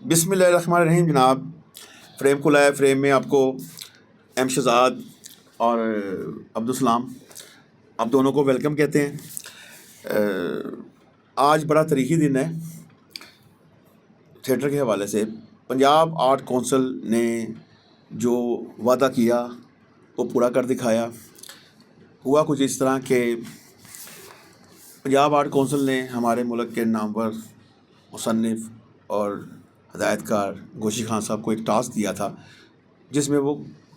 बिस्मिल्लाहिर्रहमानिर्रहीम जनाब। फ़्रेम खुला है। फ़्रेम में आपको एम शहजाद और अब्दुलसलाम, आप दोनों को वेलकम कहते हैं। आज बड़ा तारीख़ी दिन है थिएटर के हवाले से। पंजाब आर्ट कौंसिल ने जो वादा किया वो पूरा कर दिखाया। हुआ कुछ इस तरह के पंजाब आर्ट कौंसिल ने हमारे मुल्क के नामवर मुसन्निफ़ और हदायतकार गोशी खान साहब को एक टास्क दिया था जिसमें वो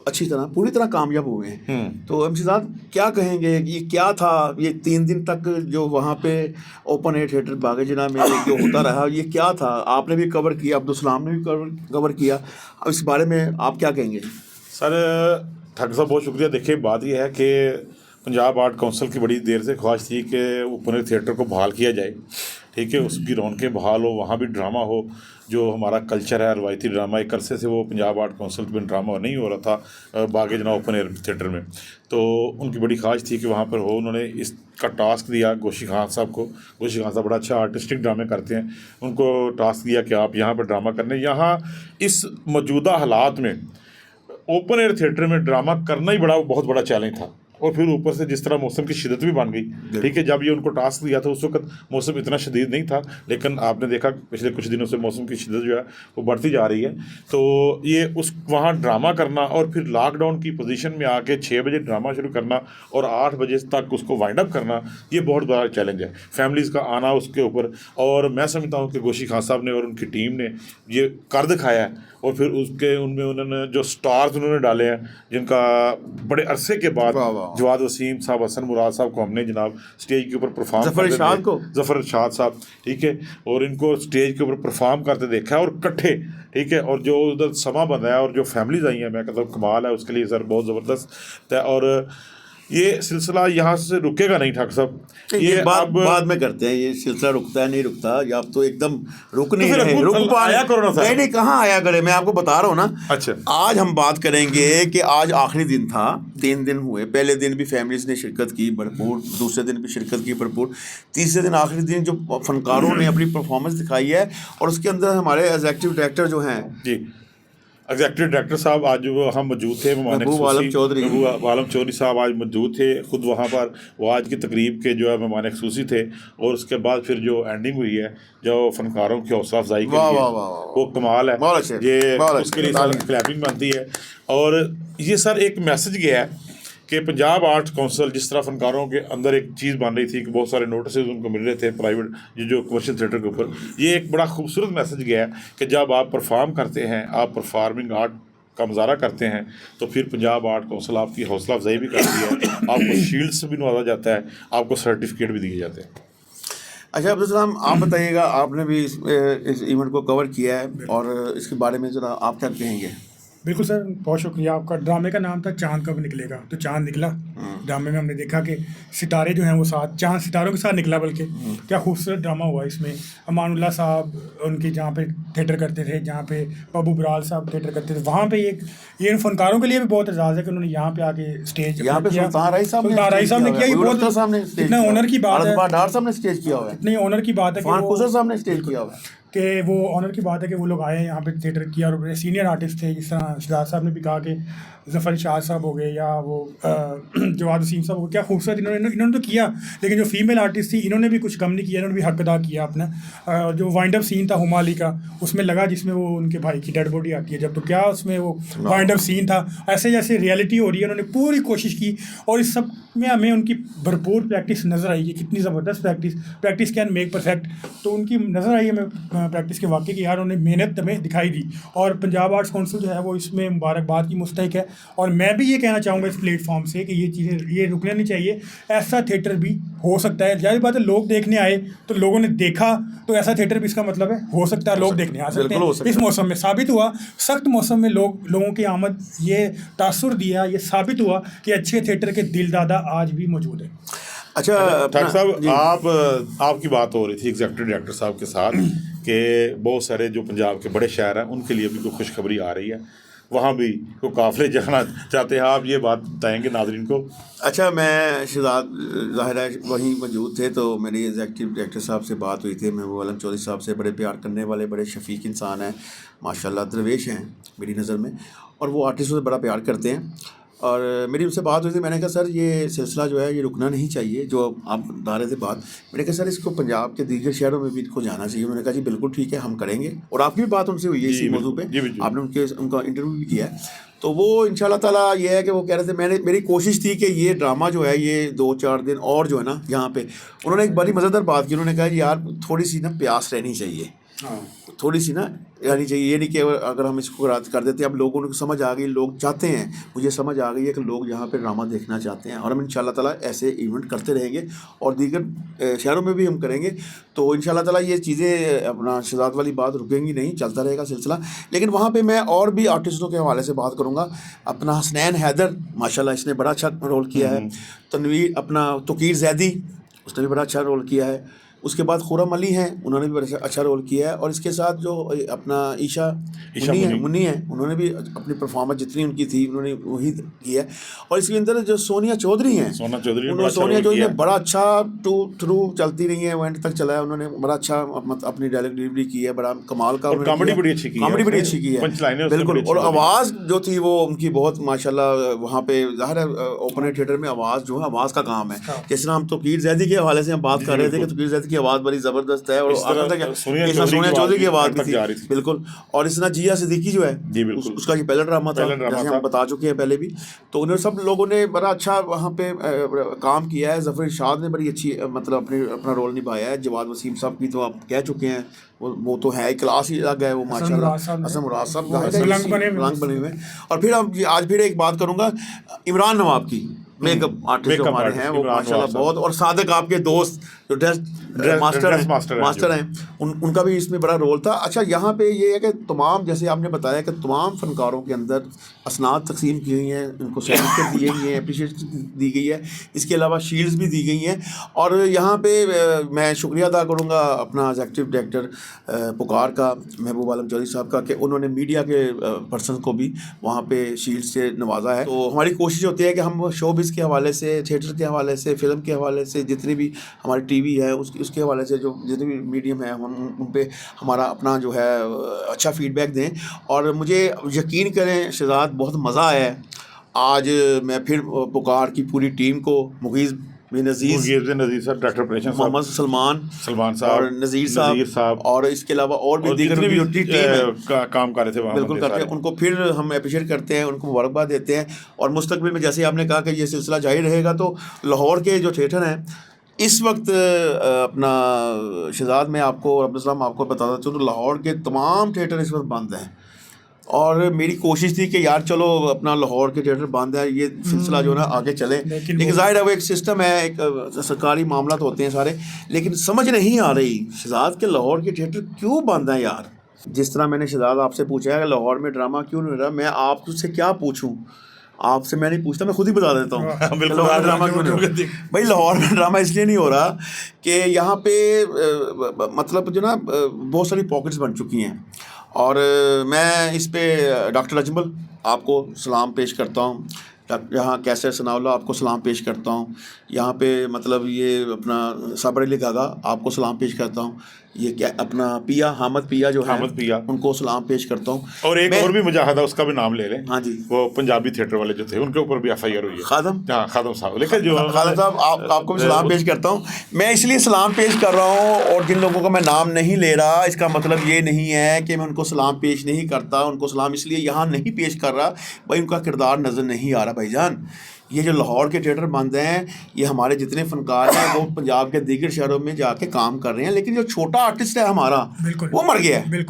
अच्छी तरह पूरी तरह कामयाब हुए हैं। तो एम शहजाद क्या कहेंगे, ये क्या था? ये 3 दिन तक जो वहाँ पे ओपन एयर थिएटर बाग़ जिना में जो होता रहा, ये क्या था? आपने भी कवर किया, अब्दुलसलाम ने भी कवर किया। अब इस बारे में आप क्या कहेंगे? सर ठाकुर साहब बहुत शुक्रिया। देखिए, बात यह है कि पंजाब आर्ट काउंसिल की बड़ी देर से ख्वाहिश थी कि ओपन एयर थिएटर को बहाल किया जाए। ठीक है, उसकी रौनकें बहाल हो, वहाँ भी ड्रामा हो। जो हमारा कल्चर है रवायती ड्रामा, एक अरसे से वो पंजाब आर्ट काउंसिल में ड्रामा नहीं हो रहा था बाग़ जना ओपन एयर थिएटर में। तो उनकी बड़ी ख्वाहिश थी कि वहाँ पर हो। उन्होंने इसका टास्क दिया गोशी खान साहब को। गोशी खान साहब बड़ा अच्छा आर्टिस्टिक ड्रामे करते हैं। उनको टास्क दिया कि आप यहाँ पर ड्रामा करने, यहाँ इस मौजूदा हालात में ओपन एयर थिएटर में ड्रामा करना ही बहुत बड़ा चैलेंज था। और फिर ऊपर से जिस तरह मौसम की शिद्दत भी बन गई। ठीक है, जब ये उनको टास्क दिया था उस वक्त मौसम इतना शदीद नहीं था, लेकिन आपने देखा पिछले कुछ दिनों से मौसम की शिद्दत जो है वो बढ़ती जा रही है। तो ये उस वहाँ ड्रामा करना और फिर लॉकडाउन की पोजीशन में आके 6 बजे ड्रामा शुरू करना और 8 बजे तक उसको वाइंड अप करना, ये बहुत बड़ा चैलेंज है। फैमिलीज़ का आना उसके ऊपर, और मैं समझता हूँ कि गोशी खान साहब ने और उनकी टीम ने ये कर दिखाया है। और फिर उसके उनमें उन्होंने जो स्टार्स उन्होंने डाले हैं, जिनका बड़े अरसे के बाद जवाद वसीम साहब, हसन मुराद साहब को हमने जनाब स्टेज के ऊपर परफॉर्म ज़फ़र इरशाद साहब, ठीक है, और इनको स्टेज के ऊपर परफॉर्म करते देखा है और इकट्ठे। ठीक है, और जो उधर समा बना है और जो फैमिलीज आई हैं, मैं कहता हूँ कमाल है। उसके लिए सर बहुत ज़बरदस्त है। और ये सिलसिला यहाँ से रुकेगा नहीं ठाकुर साहब। ये बात बाद में करते हैं, ये सिलसिला रुकता है नहीं रुकता, या आप तो एकदम रुक नहीं रहे। रुक आया करो ना सर। नहीं, कहाँ आया करे, मैं आपको बता रहा हूँ ना। अच्छा, आज हम बात करेंगे कि आज आखिरी दिन था, 3 दिन हुए। पहले दिन भी फैमिलीज ने शिरकत की भरपूर, दूसरे दिन भी शिरकत की भरपूर, तीसरे दिन आखिरी दिन जो फनकारों ने अपनी परफॉर्मेंस दिखाई है, और उसके अंदर हमारे एग्जीक्यूटिव डायरेक्टर जो हैं जी, एग्जीक्यूटिव डायरेक्टर साहब आज जो हम मौजूद थे, महबूब आलम चौधरी साहब आज मौजूद थे खुद वहाँ पर। वो आज की तकरीब के जो है मेहमान खुसूसी थे। और उसके बाद फिर जो एंडिंग हुई है, जो फनकारों की हौसला अफजाई के लिए, वो कमाल है। ये उसके लिए क्लैपिंग बनती है। और ये सर एक मैसेज गया है कि पंजाब आर्ट काउंसिल जिस तरह फनकारों के अंदर एक चीज़ बन रही थी कि बहुत सारे नोटिस उनको मिल रहे थे प्राइवेट जो कमर्शियल थिएटर के ऊपर, ये एक बड़ा खूबसूरत मैसेज गया है कि जब आप परफॉर्म करते हैं, आप परफॉर्मिंग आर्ट का मुजाहरा करते हैं, तो फिर पंजाब आर्ट काउंसिल आपकी हौसला अफजाई भी करती है, आपको शील्ड से भी नवाजा जाता है, आपको सर्टिफिकेट भी दिए जाते हैं। अच्छा अब्दुलसलाम, आप बताइएगा, आपने भी इस इवेंट को कवर किया है और इसके बारे में ज़रा आप क्या कहेंगे? बिल्कुल सर, बहुत शुक्रिया आपका। ड्रामे का नाम था चांद कब निकलेगा, तो चांद निकला। ड्रामे में हमने देखा कि सितारे जो हैं वो चांद सितारों के साथ निकला। बल्कि क्या खूबसूरत ड्रामा हुआ इसमें। अमानुल्लाह साहब उनके जहाँ पे थिएटर करते थे, जहाँ पे बाबू बराल साहब थिएटर करते थे, वहाँ पे ये फनकारों के लिए भी बहुत एजाज़ है कि उन्होंने यहाँ पे आके स्टेज यहाँ पे सुल्तान राय साहब ने किया। ये बहुत इतना ऑनर की बात है। डार साहब ने स्टेज किया हुआ है, इतनी ऑनर की बात है साहब ने स्टेज किया हुआ है कि वो ऑनर की बात है कि वो लोग आए यहाँ पे थिएटर किया। और सीनियर आर्टिस्ट थे, जिस तरह शहजाद साहब ने भी कहा कि ज़फ़र शाह साहब हो गए या वो जवाद वसीम साहब हो गए। क्या खूबसूरत इन्होंने तो किया। लेकिन जो फीमेल आर्टिस्ट थी, इन्होंने भी कुछ कम नहीं किया, इन्होंने भी हक अदा किया अपना। जो वाइंड अप सीन था हुमा अली का, उसमें लगा जिसमें वो उनके भाई की डेड बॉडी आती है जब, तो क्या उसमें वो वाइंड अप सीन था। ऐसे जैसे रियलिटी हो रही है, उन्होंने पूरी कोशिश की। और इस सब में हमें उनकी भरपूर प्रैक्टिस नज़र आई है। कितनी ज़बरदस्त प्रैक्टिस कैन मेक परफेक्ट। तो उनकी नज़र आई हमें प्रैक्टिस के वाक़ई की, यार उन्होंने मेहनत हमें दिखाई दी। और पंजाब आर्ट्स काउंसिल जो है वो इसमें मुबारकबाद की मुस्तहिक है। और मैं भी ये कहना चाहूँगा इस प्लेटफॉर्म से कि ये चीज़ें ये रुकना नहीं चाहिए। ऐसा थिएटर भी हो सकता है। जाहिर बात है, लोग देखने आए तो लोगों ने देखा, तो ऐसा थिएटर भी इसका मतलब है हो सकता है लोग देखने आ सकते हैं। इस मौसम में साबित हुआ, सख्त मौसम में लोगों की आमद ये तासुर दिया, ये साबित हुआ कि अच्छे थिएटर के दिलदादा आज भी मौजूद है। अच्छा ठाकुर साहब, आपकी बात हो रही थी एग्जीक्यूटिव डायरेक्टर साहब के साथ कि बहुत सारे जो पंजाब के बड़े शहर हैं उनके लिए भी कोई खुशखबरी आ रही है। वहाँ भी को काफ़िले जाना चाहते हैं। आप ये बात बताएंगे नाज़रीन को? अच्छा, मैं शहजाद ज़ाहिर है वहीं मौजूद थे, तो मेरी एग्जीक्यूटिव डायरेक्टर साहब से बात हुई थी। महबूब आलम चौधरी साहब से, बड़े प्यार करने वाले, बड़े शफीक इंसान हैं माशाल्लाह, दरवेश हैं मेरी नज़र में, और वो आर्टिस्टों से बड़ा प्यार करते हैं। और मेरी उनसे बात हुई थी, मैंने कहा सर ये सिलसिला जो है ये रुकना नहीं चाहिए, जो आप बता रहे थे बात। मैंने कहा सर इसको पंजाब के दीगर शहरों में भी इनको जाना चाहिए। उन्होंने कहा जी बिल्कुल ठीक है, हम करेंगे। और आपकी भी बात उनसे हुई है इसी मौजू पे, आपने उनका इंटरव्यू भी किया है। तो वो इंशाल्लाह ताला ये है कि वो कह रहे थे, मेरी कोशिश थी कि ये ड्रामा जो है ये 2-4 दिन और जो है ना यहाँ पे, उन्होंने एक बड़ी मज़ेदार बात की। उन्होंने कहा यार थोड़ी सी ना प्यास रहनी चाहिए, थोड़ी सी ना रहनी चाहिए। ये नहीं कि अगर हम इसको कर देते हैं, अब लोगों को समझ आ गई, लोग चाहते हैं, मुझे समझ आ गई है कि लोग यहाँ पे ड्रामा देखना चाहते हैं। और हम इंशाल्लाह ताला ऐसे इवेंट करते रहेंगे और दीगर शहरों में भी हम करेंगे। तो इंशाल्लाह ताला ये चीज़ें, अपना शहजाद वाली बात रुकेंगी नहीं, चलता रहेगा सिलसिला। लेकिन वहाँ पे मैं और भी आर्टिस्टों के हवाले से बात करूँगा। अपना हसनैन हैदर माशाल्लाह, इसने बड़ा अच्छा रोल किया है। तनवीर, अपना तोकीर जैदी, उसने भी बड़ा अच्छा रोल किया है। उसके बाद खुरम अली हैं, उन्होंने भी बड़ा अच्छा रोल किया है। और इसके साथ जो अपना ईशा मुन्नी है, उन्होंने भी अपनी परफॉर्मेंस जितनी उनकी थी उन्होंने वही की है। और इसके अंदर जो सोनिया चौधरी हैं, सोनिया चौधरी ने बड़ा अच्छा थ्रू चलती रही है, एंड तक चला है। उन्होंने बड़ा अच्छा अपनी डायलॉग डिलीवरी की है, बड़ा कमाल का, कॉमेडी बड़ी अच्छी की है बिल्कुल। और आवाज़ जो थी वो उनकी बहुत माशाल्लाह, वहाँ पे ज़ाहिर है ओपन थिएटर में आवाज़ जो है, आवाज़ का काम है। जिस तरह हम तोकीर जैदी के हवाले से हम बात कर रहे थे कि तोकीर जैदी की आवाज़ बड़ी ज़बरदस्त है, और सोनिया चौधरी की आवाज़ भी थी बिल्कुल। और इस तरह जिया सिद्दीकी जो है, उसका ये पहला ड्रामा था, जैसे हम बता चुके हैं पहले भी। तो उन्होंने सब लोगों ने बड़ा अच्छा वहाँ पे काम किया है। ज़फ़र इरशाद ने बड़ी अच्छी मतलब अपना रोल निभाया है। जवाद वसीम साहब की तो आप कह चुके हैं, वो तो है क्लास ही अलग है वो माशाल्लाह। हसन मुराद साहब रंग बने हुए। और फिर आज फिर एक बात करूँगा इमरान नवाब की, मेकअप आर्टिस्ट जो हमारे हैं वो माशाल्लाह बहुत, और सादिक आपके दोस्त जो ड्रेस मास्टर हैं, उनका भी इसमें बड़ा रोल था। अच्छा, यहाँ पे ये है कि तमाम, जैसे आपने बताया कि तमाम फ़नकारों के अंदर असनाद तकसीम की गई हैं, उनको सर्टिफिकेट दिए गए हैं, अप्रिशिएशन दी गई है, इसके अलावा शील्ड्स भी दी गई हैं। और यहाँ पे मैं शुक्रिया अदा करूँगा अपना एग्जीक्यूटिव डायरेक्टर पुकार का, महबूब आलम चौधरी साहब का, कि उन्होंने मीडिया के पर्सन को भी वहाँ पे शील्ड से नवाजा है। तो हमारी कोशिश होती है कि हम शोबिज़ के हवाले से, थिएटर के हवाले से, फिल्म के हवाले से, जितनी भी हमारी टीवी है उसके हवाले से जो जितने भी मीडियम है, हम उन पे हमारा अपना जो है अच्छा फीडबैक दें। और मुझे यकीन करें शहजाद, बहुत मज़ा आया है। आज मैं फिर पुकार की पूरी टीम को, मुगीज़ नज़ीर साहब, डॉक्टर प्रेशन साहब, मोहम्मद सलमान साहब और नज़ीर साहब, और इसके अलावा और भी दीगर भी टीम काम कर रहे थे वहाँ, बिल्कुल करते हैं, उनको फिर हम अप्रिशिएट करते हैं, उनको मुबारकबाद देते हैं। और मुस्तकबिल में जैसे आपने कहा कि ये सिलसिला जारी रहेगा, तो लाहौर के जो थिएटर हैं इस वक्त अपना शहजाद में आपको और अब्दुल आपको बताता चलूँ, तो लाहौर के तमाम थिएटर इस वक्त बंद हैं। और मेरी कोशिश थी कि यार चलो अपना लाहौर के थिएटर बंद है, ये सिलसिला जो है ना आगे चले। लेकिन ज़ाहिर है वो एक सिस्टम है, एक सरकारी मामला तो होते हैं सारे, लेकिन समझ नहीं आ रही शहजाद के लाहौर के थिएटर क्यों बंद हैं यार। जिस तरह मैंने शहजाद आपसे पूछा है कि लाहौर में ड्रामा क्यों नहीं हो रहा, मैं आपसे क्या पूछूँ, आपसे मैं नहीं पूछता, मैं खुद ही बता देता हूँ लाहौर ड्रामा क्यों नहीं हो रहा। भाई लाहौर में ड्रामा इसलिए नहीं हो रहा कि यहाँ पे मतलब जो ना बहुत सारी पॉकेट्स बन चुकी हैं। और मैं इस पे डॉक्टर अजमल आपको सलाम पेश करता हूँ, यहाँ कैसर सनाउल्लाह आपको सलाम पेश करता हूँ, यहाँ पे मतलब ये अपना साबर अली गागा आपको सलाम पेश करता हूँ, ये क्या अपना पिया हामद पिया जो है उनको सलाम पेश करता हूँ। और एक और भी मुजाहिदा, उसका भी नाम ले लें। हाँ जी, वो पंजाबी थिएटर वाले जो थे उनके ऊपर भी FIR हुई है, खादम साहब। लेकिन जो खादम साहब आपको भी सलाम पेश करता हूँ। मैं इसलिए सलाम पेश कर रहा हूँ, और जिन लोगों का मैं नाम नहीं ले रहा, इसका मतलब ये नहीं है कि मैं उनको सलाम पेश नहीं करता। उनको सलाम इसलिए यहाँ नहीं पेश कर रहा भाई उनका किरदार नज़र नहीं आ रहा भाईजान। ये जो लाहौर के थिएटर बंद हैं, ये हमारे जितने फनकार हैं वो पंजाब के दीगर शहरों में जाके काम कर रहे हैं, लेकिन जो छोटा आर्टिस्ट है हमारा वो मर गया है,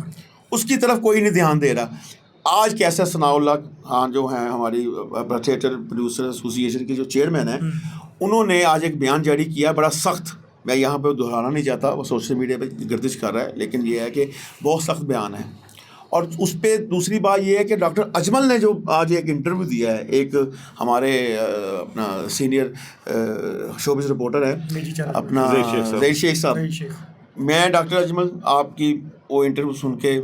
उसकी तरफ कोई नहीं ध्यान दे रहा। आज कैसर सनाउल्लाह खान जो हैं हमारी थिएटर प्रोड्यूसर एसोसिएशन के जो चेयरमैन हैं, उन्होंने आज एक बयान जारी किया बड़ा सख्त, मैं यहाँ पर दोहराना नहीं चाहता, वो सोशल मीडिया पर गर्दिश कर रहा है, लेकिन ये है कि बहुत सख्त बयान है। और उस पर दूसरी बात ये है कि डॉक्टर अजमल ने जो आज एक इंटरव्यू दिया है, एक हमारे अपना सीनियर शोबिज़ रिपोर्टर है अपना ज़हीर शेख साहब, मैं डॉक्टर अजमल आपकी वो इंटरव्यू सुन के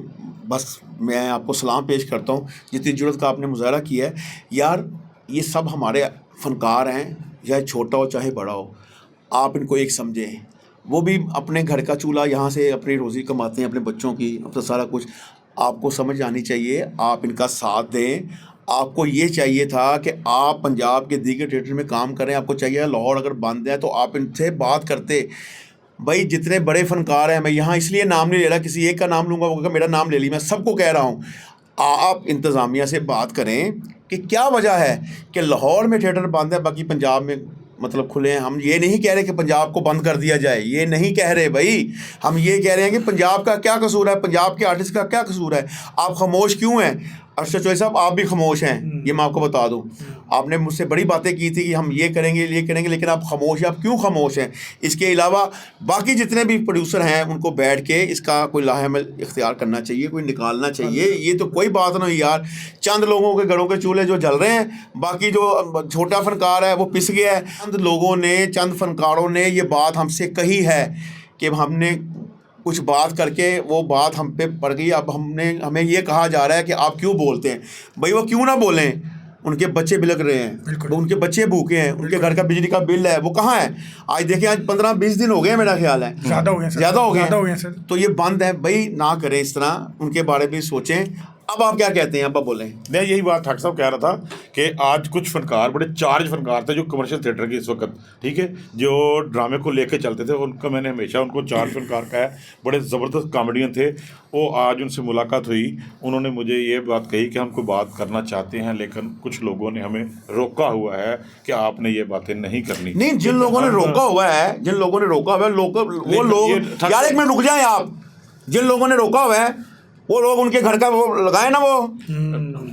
बस मैं आपको सलाम पेश करता हूँ, जितनी जुर्रत का आपने मुजाहरा किया है। यार ये सब हमारे फ़नकार हैं, चाहे छोटा हो चाहे बड़ा हो, आप इनको एक समझें। वो भी अपने घर का चूल्हा यहाँ से अपनी रोज़ी कमाते हैं, अपने बच्चों की, अब तो सारा कुछ आपको समझ आनी चाहिए। आप इनका साथ दें। आपको ये चाहिए था कि आप पंजाब के दीगर थिएटर में काम करें। आपको चाहिए लाहौर अगर बंद है तो आप इनसे बात करते। भाई जितने बड़े फ़नकार हैं, मैं यहाँ इसलिए नाम नहीं ले रहा, किसी एक का नाम लूँगा वो मेरा नाम ले ली, मैं सबको कह रहा हूँ, आप इंतज़ामिया से बात करें कि क्या वजह है कि लाहौर में थिएटर बंद है, बाकी पंजाब में मतलब खुले हैं। हम ये नहीं कह रहे कि पंजाब को बंद कर दिया जाए, ये नहीं कह रहे भाई। हम ये कह रहे हैं कि पंजाब का क्या कसूर है, पंजाब के आर्टिस्ट का क्या कसूर है। आप खामोश क्यों हैं? अरशद चौधरी साहब आप भी खामोश हैं, ये मैं आपको बता दूं। आपने मुझसे बड़ी बातें की थी कि हम ये करेंगे लेकिन आप खामोश हैं। आप क्यों खामोश हैं? इसके अलावा बाकी जितने भी प्रोड्यूसर हैं उनको बैठ के इसका कोई लाहेमल इख्तियार करना चाहिए, कोई निकालना चाहिए। ये तो कोई बात नहीं यार, चंद लोगों के घरों के चूल्हे जो जल रहे हैं, बाकी जो छोटा फनकार है वो पिस गया है। चंद फनकारों ने ये बात हमसे कही है कि हमने कुछ बात करके वो बात हम पे पड़ गई। अब हमें ये कहा जा रहा है कि आप क्यों बोलते हैं। भाई वो क्यों ना बोलें, उनके बच्चे बिलक रहे हैं, वो उनके बच्चे भूखे हैं, उनके घर का बिजली का बिल है, वो कहाँ है? आज देखिए, आज 15-20 दिन हो गए मेरा ख्याल है, ज़्यादा हो गए सर। तो ये बंद है भाई, ना करें इस तरह, उनके बारे में सोचें। अब आप क्या कहते हैं? अब आप बोलें। मैं यही बात ठाकुर साहब कह रहा था कि आज कुछ फनकार, बड़े चार्ज फनकार थे जो कमर्शियल थिएटर के इस वक्त, ठीक है, जो ड्रामे को लेके चलते थे, उनका मैंने हमेशा उनको चार्ज फनकार कहा है। बड़े ज़बरदस्त कॉमेडियन थे वो। आज उनसे मुलाकात हुई, उन्होंने मुझे ये बात कही कि हम कोई बात करना चाहते हैं लेकिन कुछ लोगों ने हमें रोका हुआ है कि आपने ये बातें नहीं करनी। नहीं, जिन लोगों ने रोका हुआ है, वो लोग यार, एक मिनट रुक जाएं आप। जिन लोगों ने रोका हुआ है वो लोग उनके घर का वो लगाए ना, वो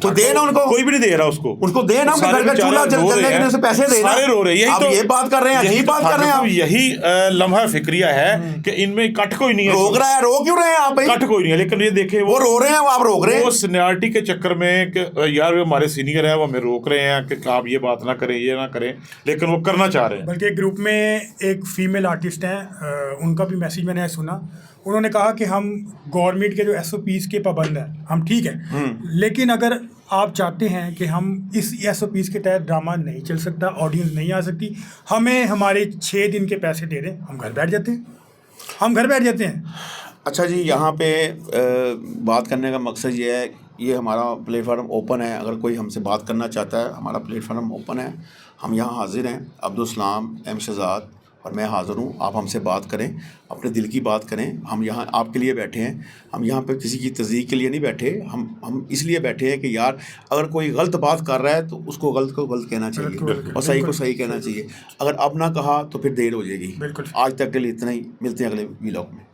तो दे ना उनको। कोई भी नहीं दे रहा उसको दे ना, घर का चूल्हा जलने के लिए पैसे दे ना। सारे रो रहे हैं। आप ये बात कर रहे हैं, यही बात कर रहे हैं आप। यही लम्हा फिक्रिया है कि इनमें कट कोई नहीं है। रोक रहा है, रो क्यों रहे हैं आप भाई? कट कोई नहीं है, लेकिन ये देखे वो रो रहे हैं, आप रोक रहे हैं। वो सीनियरिटी के चक्कर में कि यार वो हमारे सीनियर है, वो हमें रोक रहे हैं कि आप ये बात ना करें, ये ना करें, लेकिन वो करना चाह रहे हैं। बल्कि ग्रुप में एक फीमेल आर्टिस्ट हैं, उनका भी मैसेज मैंने सुना। उन्होंने कहा कि हम गवर्नमेंट के जो SOPs के पाबंद हैं, हम ठीक है, लेकिन अगर आप चाहते हैं कि हम इस SOPs के तहत ड्रामा नहीं चल सकता, ऑडियंस नहीं आ सकती, हमें हमारे 6 दिन के पैसे दे दें, हम घर बैठ जाते हैं। अच्छा जी, यहाँ पे बात करने का मकसद ये है, ये हमारा प्लेटफार्म ओपन है। अगर कोई हमसे बात करना चाहता है, हमारा प्लेटफार्म ओपन है, हम यहाँ हाजिर हैं। अब्दुल सलाम, एम शहजाद और मैं हाज़िर हूँ। आप हमसे बात करें, अपने दिल की बात करें। हम यहाँ आपके लिए बैठे हैं, हम यहाँ पे किसी की तस्दीक के लिए नहीं बैठे। हम इसलिए बैठे हैं कि यार अगर कोई गलत बात कर रहा है तो उसको गलत को गलत कहना चाहिए और सही को सही कहना चाहिए। अगर अब ना कहा तो फिर देर हो जाएगी। आज तक के लिए इतना ही, मिलते हैं अगले व्लॉग में।